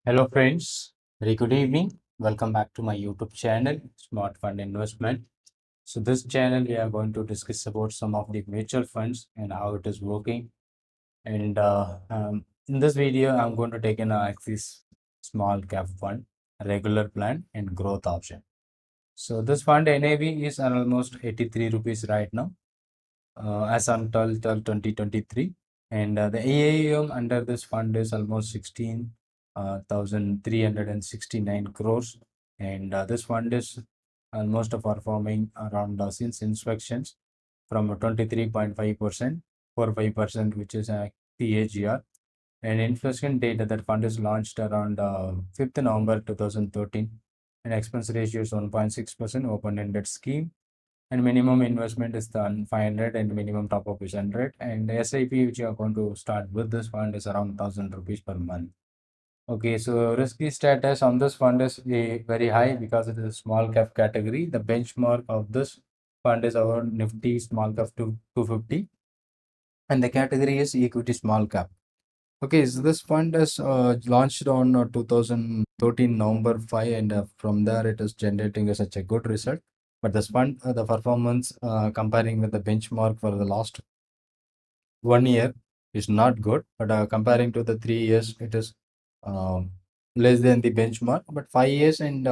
Hello friends, very good evening. Welcome back to my YouTube channel, Smart Fund Investment. So this channel we are going to discuss about some of the mutual funds and how it is working. And in this video, I'm going to take an Axis Small Cap Fund, regular plan, and growth option. So this fund NAV is almost 83 rupees right now, as on 12/12/2023, and the AAUM under this fund is almost 16,369 crores, and this fund is almost performing around since inspections from 23.5% for 5%, which is a CAGR. And inflation data, that fund is launched around 5th November 2013, and expense ratio is 1.6%, open-ended scheme, and minimum investment is done 500 and minimum top up is 100, and the SIP which you are going to start with this fund is around 1000 rupees per month. Okay, so risky status on this fund is very high because it is a small cap category. The benchmark of this fund is our Nifty small cap to 250, and the category is equity small cap. Okay, so this fund is launched on 2013 November 5, and from there it is generating such a good result. But this fund, the performance comparing with the benchmark for the last 1 year is not good. But comparing to the 3 years, it is um less than the benchmark. But 5 years and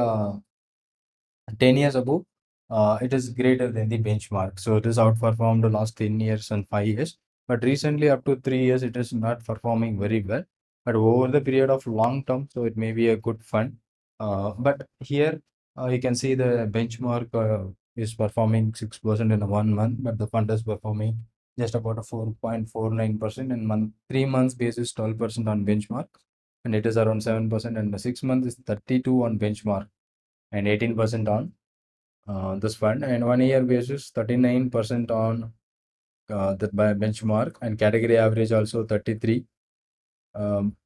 10 years ago, it is greater than the benchmark. So it is outperformed the last 10 years and 5 years. But recently, up to 3 years, it is not performing very well. But over the period of long term, so it may be a good fund. But here, you can see the benchmark is performing 6% in 1 month, but the fund is performing just about a 4.49% in month 3 months basis, 12% on benchmark, and it is around 7%, and the 6 months is 32 on benchmark and 18% on this fund, and 1 year basis 39% on the benchmark, and category average also 33 um,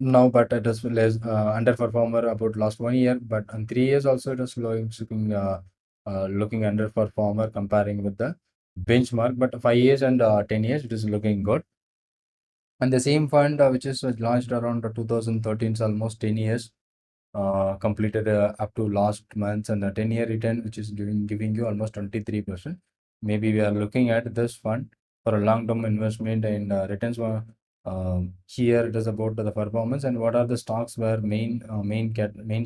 now, but it is less underperformer about last 1 year, but in 3 years also it is looking underperformer comparing with the benchmark, but 5 years and 10 years it is looking good. And the same fund which is launched around 2013, is almost 10 years completed up to last month, and the 10-year return which is giving you almost 23%. Maybe we are looking at this fund for a long-term investment, and returns were here it is about the performance and what are the stocks were main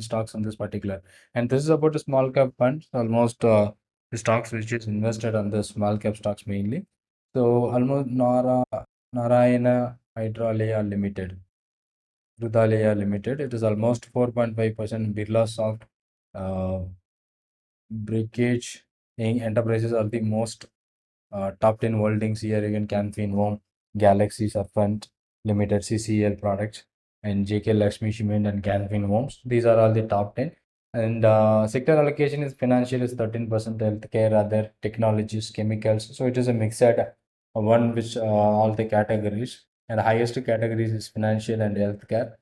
stocks on this particular. And this is about the small cap funds, almost the stocks which is invested on the small cap stocks mainly. So almost Narayana Hydraulia Limited, Rudalaya Limited. It is almost 4.5%. Birla Soft, uh, Breakage Enterprises are the most top 10 holdings here. Again, Canfin Home, Galaxy Serpent Limited, CCL Products, and JK Lakshmi Cement and Canfin Homes. These are all the top 10. And sector allocation is financial is 13%, healthcare, other technologies, chemicals. So it is a mixed one which all the categories. And the highest categories is financial and healthcare.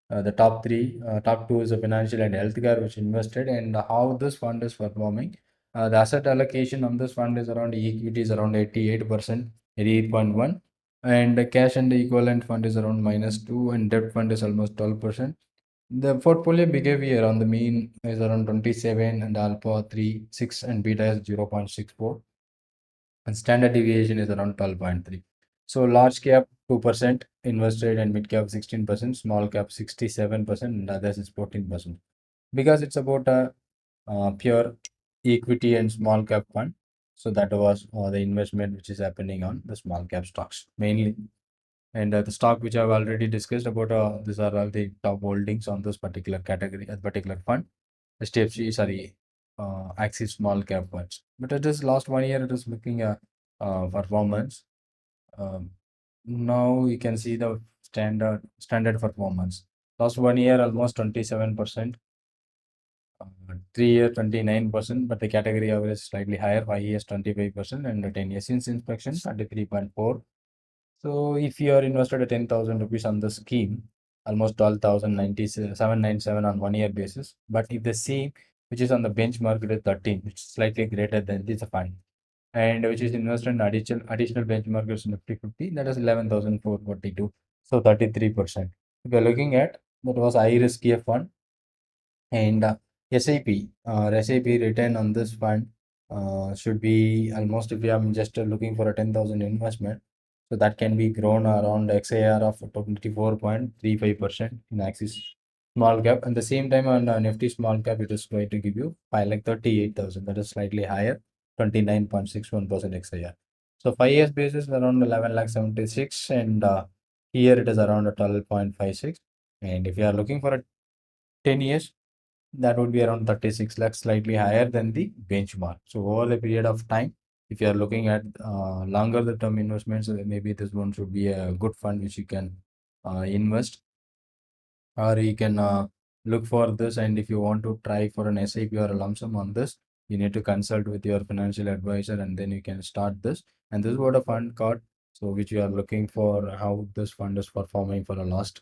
The top two is the financial and healthcare which invested, and how this fund is performing. The asset allocation on this fund is around equity is around 88%, 88.1, and the cash and the equivalent fund is around -2, and debt fund is almost 12%. The portfolio behavior on the mean is around 27, and alpha 3, 6, and beta is 0.64, and standard deviation is around 12.3. So large cap 2% invested, and mid cap 16%, small cap 67%, and others is 14%. Because it's about a pure equity and small cap fund. So that was the investment which is happening on the small cap stocks mainly. And the stock which I've already discussed about, these are all the top holdings on this particular category, particular fund. HDFC, sorry, Axis small cap funds. But it is last 1 year, it is looking at performance. Um, Now you can see the standard performance. Last 1 year, almost 27%. 3 year 29%, but the category average is slightly higher, 5 years 25%, and the 10 years since inspection 23.4. So if you are invested at 10,000 rupees on the scheme, almost 12,097 on 1 year basis. But if the same which is on the benchmark, it is 13, which is slightly greater than this fund, and which is invested in additional benchmark is Nifty 50, that is 11,442, so 33%. If you're looking at That was high risk fund. And SIP return on this fund should be almost, if you are just looking for a 10,000 investment, so that can be grown around XAR of 24.35% in Axis small cap. And the same time on Nifty small cap, it is going to give you 5,38,000. That is slightly higher, 29.61% XAR. So 5 years basis around 11 lakh 76, and here it is around a 12.56. And if you are looking for a 10 years, that would be around 36 lakhs, slightly higher than the benchmark. So over the period of time, if you are looking at longer the term investments, maybe this one should be a good fund which you can invest, or you can look for this. And if you want to try for an SIP or a lump sum on this, you need to consult with your financial advisor, and then you can start this. And this is what a fund called, so which you are looking for, how this fund is performing for the last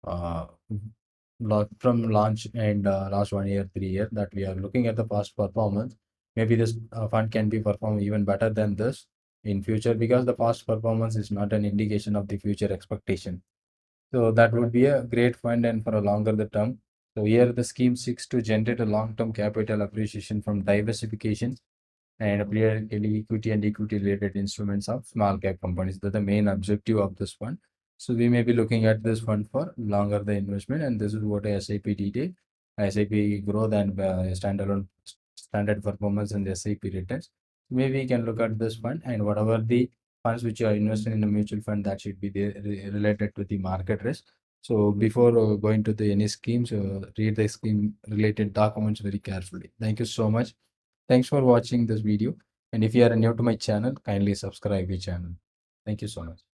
uh, from launch, and last 1 year, 3 year, that we are looking at the past performance. Maybe this fund can be perform even better than this in future, because the past performance is not an indication of the future expectation. So that would be a great fund, and for a longer the term. So here the scheme seeks to generate a long-term capital appreciation from diversification and periodically equity and equity related instruments of small cap companies. That's the main objective of this fund. So we may be looking at this fund for longer the investment, and this is what a SIP detail, SIP growth, and standalone standard performance and the SIP returns. Maybe we can look at this fund, and whatever the funds which are invested in a mutual fund, that should be there, related to the market risk. So before going to the any schemes, read the scheme related documents very carefully. Thank you so much. Thanks for watching this video. And if you are new to my channel, kindly subscribe my channel. Thank you so much.